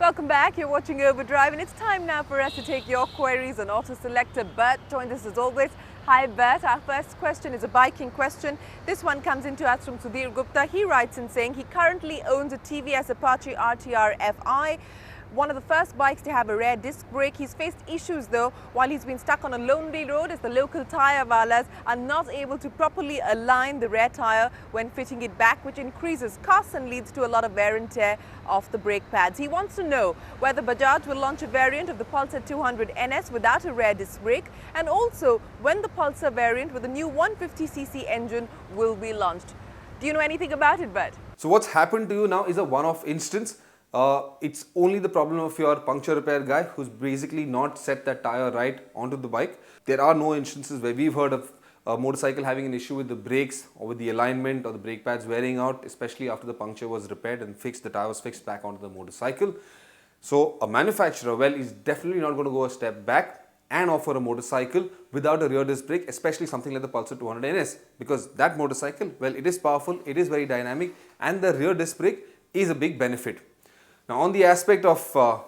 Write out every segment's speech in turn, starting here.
Welcome back. You're watching Overdrive, and it's time now for us to take your queries on Auto Selector. Bert joins us as always. Hi Bert, our first question is a biking question. This one comes into us from Sudhir Gupta. He writes in saying he currently owns a TVS Apache RTR Fi. One of the first bikes to have a rear disc brake. He's faced issues though while he's been stuck on a lonely road as the local tyre wallahs are not able to properly align the rear tyre when fitting it back, which increases costs and leads to a lot of wear and tear of the brake pads. He wants to know whether Bajaj will launch a variant of the Pulsar 200 NS without a rear disc brake, and also when the Pulsar variant with a new 150cc engine will be launched. Do you know anything about it, Bert? So what's happened to you now is a one-off instance. It's only the problem of your puncture repair guy who's basically not set that tire right onto the bike. There are no instances where we've heard of a motorcycle having an issue with the brakes or with the alignment or the brake pads wearing out, especially after the puncture was repaired and fixed, the tire was fixed back onto the motorcycle. So a manufacturer, well, is definitely not going to go a step back and offer a motorcycle without a rear disc brake, especially something like the Pulsar 200 NS, because that motorcycle, well, it is powerful, it is very dynamic, and the rear disc brake is a big benefit. Now on the aspect of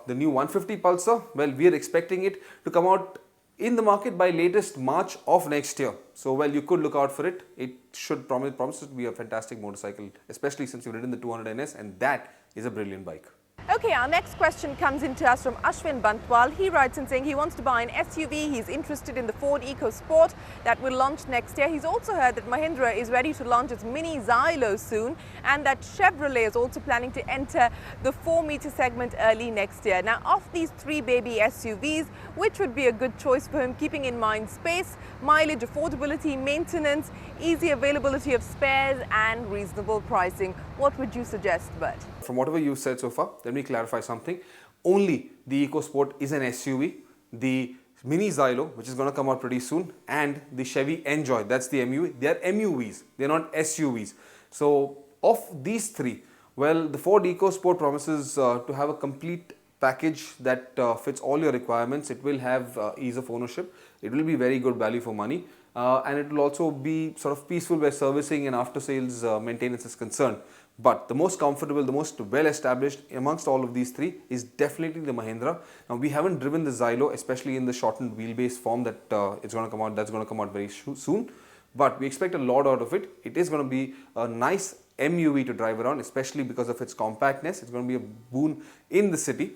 the new 150 Pulsar, well, we are expecting it to come out in the market by latest March of next year. So well, you could look out for it. It should promise to be a fantastic motorcycle, especially since you've ridden the 200 NS, and that is a brilliant bike. Okay, our next question comes into us from Ashwin Bantwal. He writes in saying he wants to buy an SUV. He's interested in the Ford EcoSport that will launch next year. He's also heard that Mahindra is ready to launch its Mini Xylo soon, and that Chevrolet is also planning to enter the 4-meter segment early next year. Now, of these three baby SUVs, which would be a good choice for him, keeping in mind space, mileage, affordability, maintenance, easy availability of spares, and reasonable pricing? What would you suggest, Bert? From whatever you've said so far, let me clarify something. Only the EcoSport is an SUV. The Mini Xylo, which is going to come out pretty soon, and the Chevy Enjoy, that's the MUV. They are MUVs, they're not SUVs. So of these three, well, the Ford EcoSport promises to have a complete package that fits all your requirements. It will have ease of ownership. It will be very good value for money. And it will also be sort of peaceful where servicing and after sales maintenance is concerned. But the most comfortable, the most well established amongst all of these three is definitely the Mahindra. Now we haven't driven the Xylo, especially in the shortened wheelbase form that it's going to come out. That's going to come out very soon. But we expect a lot out of it. It is going to be a nice MUV to drive around, especially because of its compactness. It's going to be a boon in the city.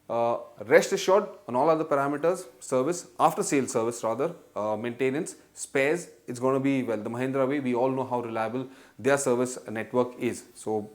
Rest assured on all other parameters, service, after sales service rather, maintenance, spares, it's going to be, well, the Mahindra way. We all know how reliable their service network is. So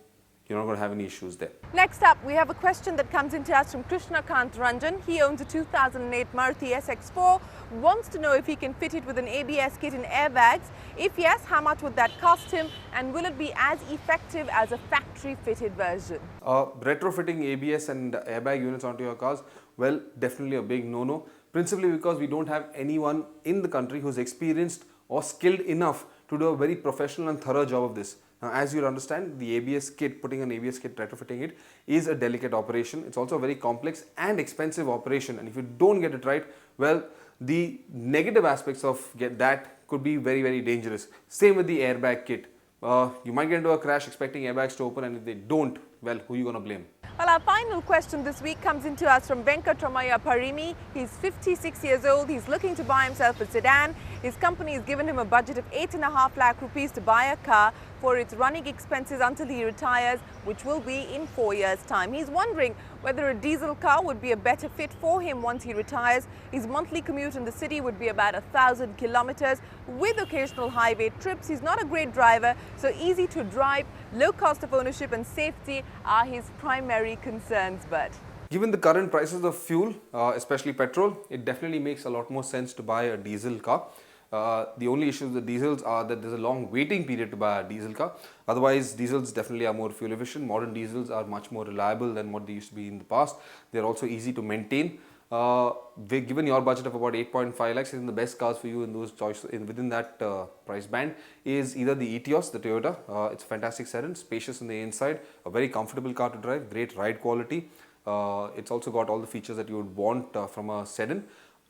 you're not going to have any issues there. Next up, we have a question that comes into us from Krishna Kant Ranjan. He owns a 2008 Maruti SX4, wants to know if he can fit it with an ABS kit and airbags. If yes, how much would that cost him, and will it be as effective as a factory-fitted version? Retrofitting ABS and airbag units onto your cars, well, definitely a big no-no, principally because we don't have anyone in the country who's experienced or skilled enough to do a very professional and thorough job of this. Now, as you'll understand, the ABS kit, putting an ABS kit, retrofitting it, is a delicate operation. It's also a very complex and expensive operation, and if you don't get it right, well, the negative aspects of that could be very, very dangerous. Same with the airbag kit. You might get into a crash expecting airbags to open, and if they don't, well, who are you going to blame? Well, our final question this week comes into us from Venkatramaya Parimi. He's 56 years old. He's looking to buy himself a sedan. His company has given him a budget of 8.5 lakh rupees to buy a car for its running expenses until he retires, which will be in 4 years' time. He's wondering whether a diesel car would be a better fit for him once he retires. His monthly commute in the city would be about 1,000 kilometers with occasional highway trips. He's not a great driver, so easy to drive, low cost of ownership and safety are his primary concerns. But given the current prices of fuel, especially petrol, it definitely makes a lot more sense to buy a diesel car. The only issue with the diesels are that there's a long waiting period to buy a diesel car. Otherwise, diesels definitely are more fuel efficient. Modern diesels are much more reliable than what they used to be in the past. They're also easy to maintain. Given your budget of about 8.5 lakhs, I think the best cars for you in those choices within that price band is either the Etios, the Toyota. It's a fantastic sedan, spacious on the inside, a very comfortable car to drive, great ride quality. It's also got all the features that you would want from a sedan.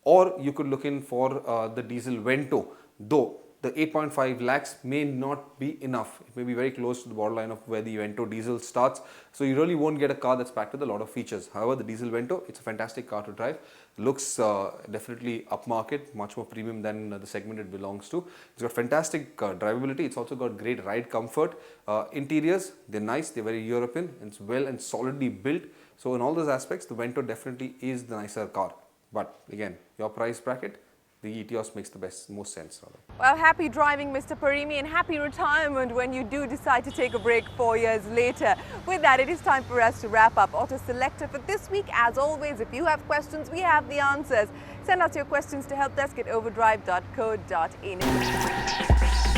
Or you could look in for the diesel Vento, though the 8.5 lakhs may not be enough. It may be very close to the borderline of where the Vento diesel starts. So you really won't get a car that's packed with a lot of features. However, the diesel Vento, it's a fantastic car to drive. Looks definitely upmarket, much more premium than the segment it belongs to. It's got fantastic drivability. It's also got great ride comfort. Interiors, they're nice, they're very European, and it's well and solidly built. So in all those aspects, the Vento definitely is the nicer car. But again, your price bracket, the Etios makes the most sense. Rather. Well, happy driving, Mr. Parimi, and happy retirement when you do decide to take a break 4 years later. With that, it is time for us to wrap up Auto Selector for this week. As always, if you have questions, we have the answers. Send us your questions to helpdesk@overdrive.co.in.